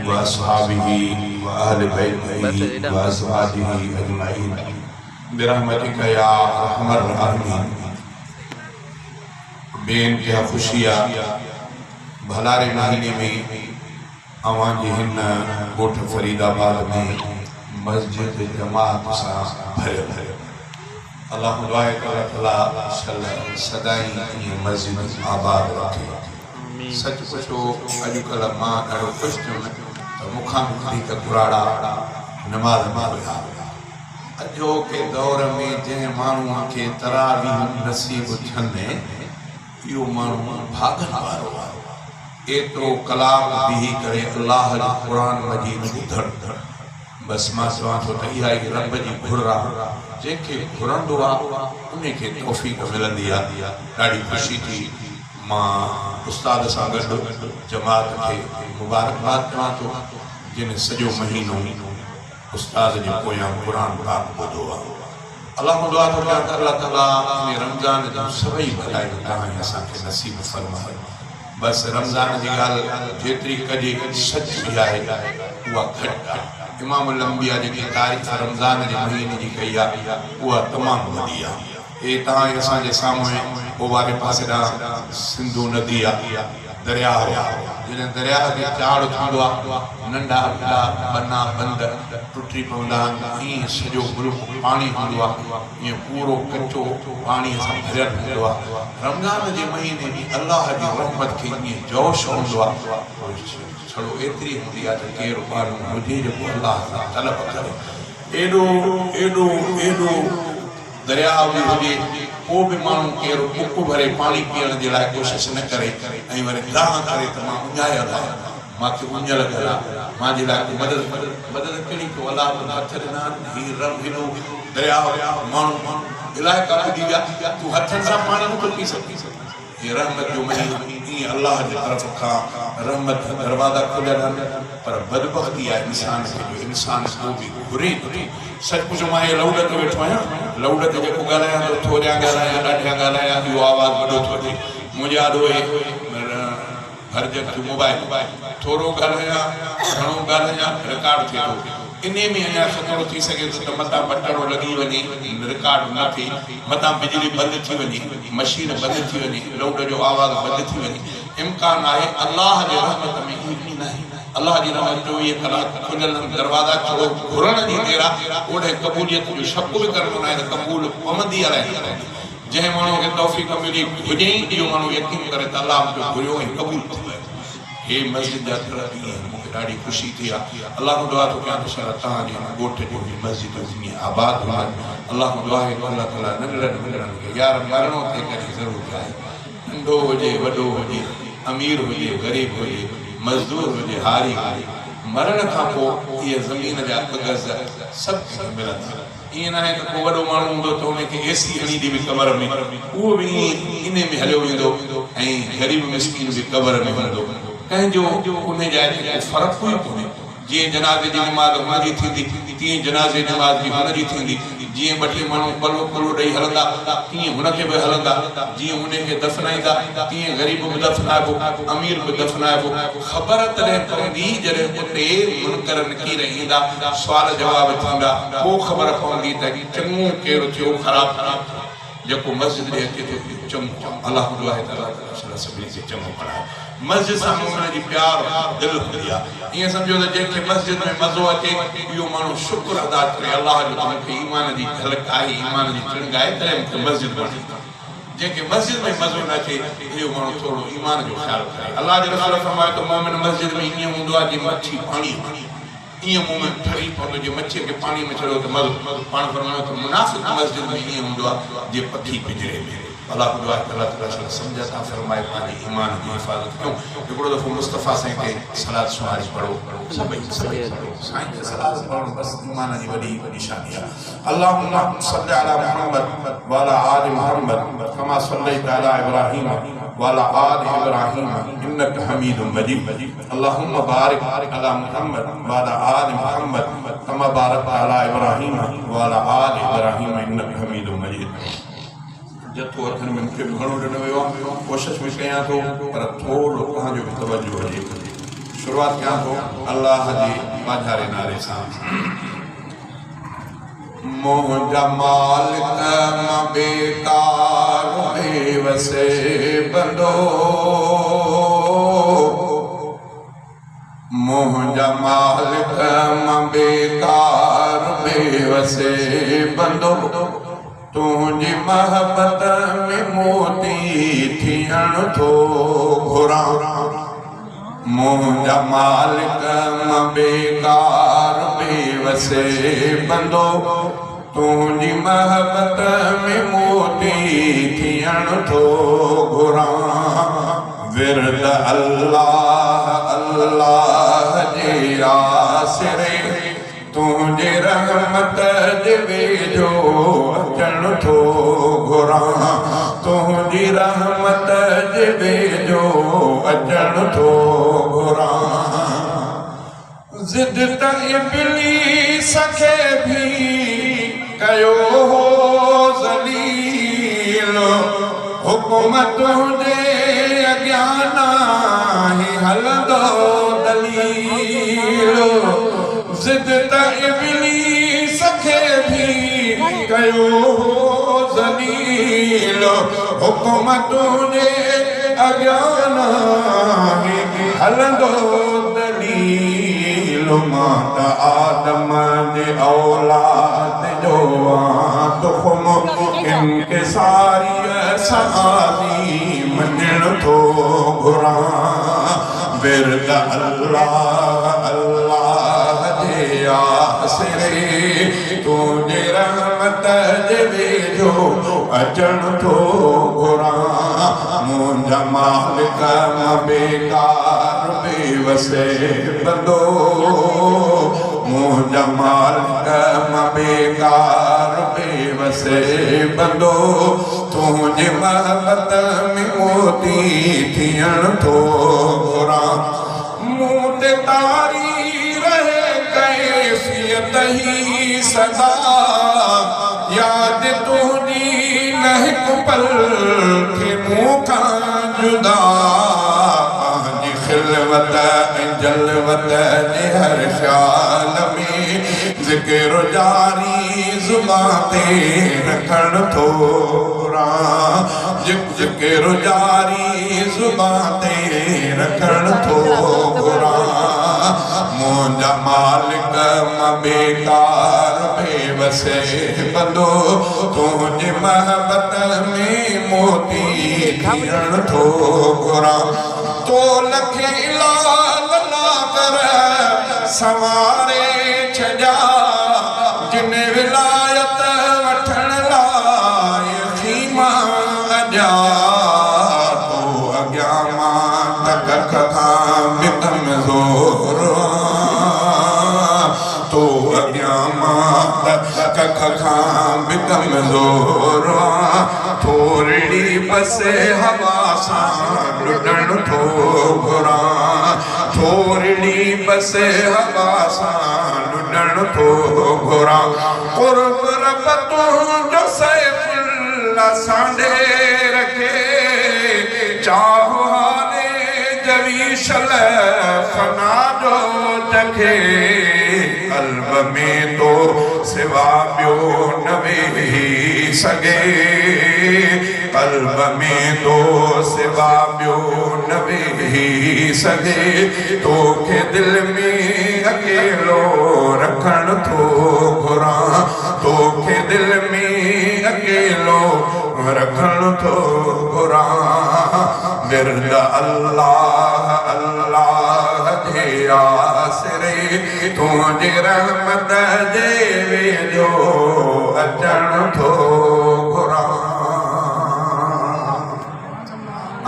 وأصحابه وأهل بيته وأزواجه أجمعين برحمتك يا أرحم الراحمين. बेनतिहा खुशिया भलारे महीने में अवांजे हिन ॻोठ फरीदाबाद में मस्जिद जमात सां भरियल अल्लाह दुआ आहे त अल्लाह ताला सदाई ये मस्जिद आबाद रखे। सच पुछो अॼुकल्ह मां ॾाढो ख़ुशि थियुमि त मूंखां बि वधीक घुराड़ा नमाज़ मां हुया। अॼोके दौर में जंहिं माण्हूअ खे तरावीह नसीब थियनि यो माण्हू भागन वारो आहे। एतिरो कलाक बीही करे अल्लाह जो क़ुरान मजीद ॿुधण बसि मां चवां थो त इहा ई रब जी घुर आहे। जंहिंखे घुरंदो आहे उनखे तौफ़ीक़ मिलंदी आहे। ॾाढी ख़ुशी थी। मां उस्ताद सां गॾु जमात खे मुबारकबाद कयां थो जिन सॼो महीनो उस्ताद जे पोयां क़ुरान पाक ॿुधो आहे। अल्लाह दुआ थो कयां त अल्लाह ताला इन रमज़ान जूं सभई भलायूं तव्हां असांखे नसीब फरमाए। बसि रमज़ान जी ॻाल्हि जेतिरी कजे सच बि आहे उहा घटि आहे। इमामुल अंबिया जेकी तारीफ़ रमज़ान जे महीने जी कई आहे उहा तमामु वॾी आहे। हे तव्हां असांजे साम्हूं ओवारे पासे ॾांहुं सिंधू नदी आहे, दरिया जॾहिं दरिया खे चाड़ थींदो आहे नंढा वॾा बना बंद टुटी पवंदा आहिनि। ईअं सॼो मुल्क पाणी हूंदो आहे, ईअं पूरो कचो पाणीअ सां भरियल हूंदो आहे। रमज़ान जे महीने में अल्लाह जी रहमत खे ईअं जोश हूंदो आहे। छड़ो एतिरी हूंदी आहे त केरु माण्हू हुजे जेको अल्लाह सां तलब करे। एॾो एॾो एॾो दरिया बि हुजे को बि माण्हू केरु बुक भरे पाणी पीअण जे लाइ कोशिशि न करे ऐं वरी गाह करे त मां उञायल आहियां, मूंखे उञ लॻल आहे, मुंहिंजे लाइ मदद कहिड़ी को अलाह हथ ॾिना हेॾो दरिया माण्हू इलाही काफ़ी थी विया तूं हथनि सां पाणी नथो पी सघी। हे रहमत जो महीनो ईअं अलाह जी तरफ़ खां रहमत दरवाज़ा खुलियल आहिनि। पर बदबख्ती आहे इंसान खे जो इंसान को बि घुरे थो। सच पुछो मां इहे लौड ते वेठो आहियां, लौड ते जेको ॻाल्हायां थो थोरियां ॻाल्हायां ॾाढियां ॻाल्हायां इहो आवाज़ु वॾो थो थिए। मुंहिंजे यादि हुए हरजत जो मोबाइल थोरो ॻाल्हायां घणो ॻाल्हायां रिकॉर्ड थिए थो। इन में अञा ख़तरो थी सघे थो त मथां बटणो लॻी वञे रिकॉर्ड न थिए, मथां बिजली बंदि थी वञे, मशीन बंदि थी वञे, लौड जो आवाज़ु बंदि थी वञे। इम्कान आहे अल्लाह जे रहमत में इहो न आहे। अल्लाह जी रहमत जो ये कलाक खुलियल दरवाज़ा छड़ो घुरण जी देर आहे ओॾे क़बूलियत जो शक बि करणो न आहे त क़बूल पवंदी अलाए न पवंदी। जंहिं माण्हूअ खे तौफ़ीक़ मिली हुजे इहो माण्हू यकीन करे त अल्लाह जो घुरियो ऐं क़बूल थी वियो। हे मस्जिद जा दर मूंखे ॾाढी ख़ुशी थी आहे। अल्लाह दुआ थो कयां त तव्हांजे ॻोठ जो मस्जिद ईअं आबाद हुजनि। अल्लाह दुआ आहे त अल्लाह ताला नंढड़नि खे यार मरणो थिए करे ज़रूरु आहे, नंढो हुजे वॾो हुजे, अमीर हुजे ग़रीब हुजे, मज़दूर हुजे हारी हुजे, मरण खां पोइ इहे ज़मीन जा काग़ज़ सभु मिलंदा। ईअं न आहे त को वॾो माण्हू हूंदो त उनखे एसी हणी ॾिबी क़बर में उहो बि इन में हलियो वेंदो ऐं ग़रीब मिस्कीन बि क़बर में हूंदो। कंहिंजो उन जाइ ते को फ़र्क़ु ई कोन्हे। जीअं जनाज़े जी नमाज़ हुनजी थींदी तीअं जनाज़े नमाज़ बि हुनजी थींदी। जीअं ॿ टे माण्हू पलो पलो ॾेई हलंदा तीअं हुनखे बि हलंदा। जीअं उनखे दफ़नाईंदा तीअं ग़रीब बि दफ़नाइबो, अमीर बि दफ़नाइबो। ख़बर तॾहिं पवंदी जॾहिं उते मुनकर नकीर ईंदा, सुवाल जवाब थींदा, पोइ ख़बर पवंदी त चङो केरु थियो ख़राबु जेको मस्जिद ॾे अचे थो चङो। अल्लाह दुआ आहे त सभिनी खे चङो कराए। मस्जिद सां मोहन जी प्यार दिलि हूंदी आहे। ईअं सम्झो त जंहिंखे मस्जिद में मज़ो अचे इहो माण्हू शुक्र अदा करे अल्लाह जो मूंखे ईमान जी झलक आहे, ईमान जी चिणग आहे तॾहिं मूंखे मस्जिद वणे। जंहिंखे मस्जिद में मज़ो न अचे इहो माण्हू थोरो ईमान जो ख़्यालु करे। अल्लाह जे रसूल फरमायो त मोमिन मस्जिद में ईअं हूंदो आहे जीअं मच्छी पाणी ईअं मुंहुं में ठरी पवंदो जीअं मच्छीअ खे पाणी में छॾियो त मज़ो। पाण फरमायो त मुनाफ़िक़ मस्जिद में ईअं हूंदो आहे जीअं पखी पिंजरे में। अल्लाह दुआ आहे त अल्लाह ताला सम्झ सां फरमाए पंहिंजे ईमान जी हिफ़ाज़त कयूं। हिकिड़ो दफ़ो मुस्तफ़ा साईं खे सलात सुहारी पढ़ो, सभई साईं खे सलात पढ़णु बसि ईमान जी वॾी निशानी आहे। अल्लाहुम्मा सल्लि अला मुहम्मद व अला आलि मुहम्मद कमा सल्लैता अला इब्राहीम व अला आलि इब्राहीम इन्नका हमीदुम मजीद। अल्लाहुम्मा बारिक अला मुहम्मद व अला आलि मुहम्मद कमा बारकता अला इब्राहीम व अला आलि इब्राहीम इन्नका हमीदुम मजीद। जथो अथनि में मूंखे बि घणो ॾिनो वियो आहे, कोशिशि बि कयां थो पर थोरो तव्हांजो बि तवजो हुजे। शुरुआत कयां थो अल्लाह जी वाधारे नाले सां। मुंहिंजा मालिक मां बेकार बेवसे बंदो, मुंहिंजा मालिक मां बेकार बेवसे बंदो, तुंहिंजी महबत में मोती थियण थो घुरां। मुंहिंजा मालिक मां बेकार बेवसे बंदो, तुंहिंजी महबत में मोती थियण थो घुरां। विर्द अल्लाह अल्लाह जे आसिरे, तुंहिंजे रहमत जे वेझो अचण थो घुरां। तुंहिंजी रहमत जे वेझो अचण थो घुरां। ज़िद त इब्लीस खे बि कयो हो ज़लील, हुकुम तुंहिंजे अॻियां नाहे हलंदो दलील। ज़िद त इब्लीस खे बि कयो हो ज़लील, हुकुम तुंहिंजे अॻियां नाहे हलंदो दलील। मां त आदम जे औलाद जो आं तुख़ुम, इंकिसारीअ सहारी मञण थो घुरां। विर्द अल्लाह अल्लाह जे आसिरे, तुंहिंजे रहमत जे वेझो अचण थो घुरां। मुंहिंजा मालिक मां बेकार बेवसे बंदो, मुंहिंजा मालिक मां बेकार बेवसे बंदो, तुंहिंजी महबत में मोती थियण थो घुरां। मूं ते तारी रहे कैफ़ियत ही सदा, याद तुंहिंजी न हिकु पल थे मूं खां जुदा। पंहिंजी खिलवत ऐं जलवत जे हर ख़्याल में ज़िक्र जारी ज़ुबान ते रखण थो घुरां। ज़िक्र जारी ज़ुबान ते रखण थो घुरां। मुंहिंजा मालिक मां बेकार बेवसे बंदो, तुंहिंजी महबत में मोती थियण थो घुरां। तो लखे लाल कर संवारे छॾिया, जिन विलायत वठण लाइ ख़ीमा अॼा। तो अॻियां मां त कख खां बि कमज़ोर आं, तो अॻियां मां त कख खां बि कमज़ोर आं। थोरी बस हवा सां लुॾण थो घुरां। थोरी बस हवा सां लुॾण थो घुरां। क़ुर्ब रब तुंहिंजो सैफ़ुल्लाह सांढे रखे, चाहो हाले जवीशल फना जो चखे। क़ल्ब में तो सिवा ॿियो न वेही सघे, क़ल्ब में तो सिवा ॿियो न वेही सघे। तोखे दिलि में अकेलो रखण थो घुरां। तोखे दिलि में अकेलो रखण थो घुरां। विर्द अल्लाह अल्लाह जे आसिरे, तुंहिंजी रहमत जे वेझो अचण थो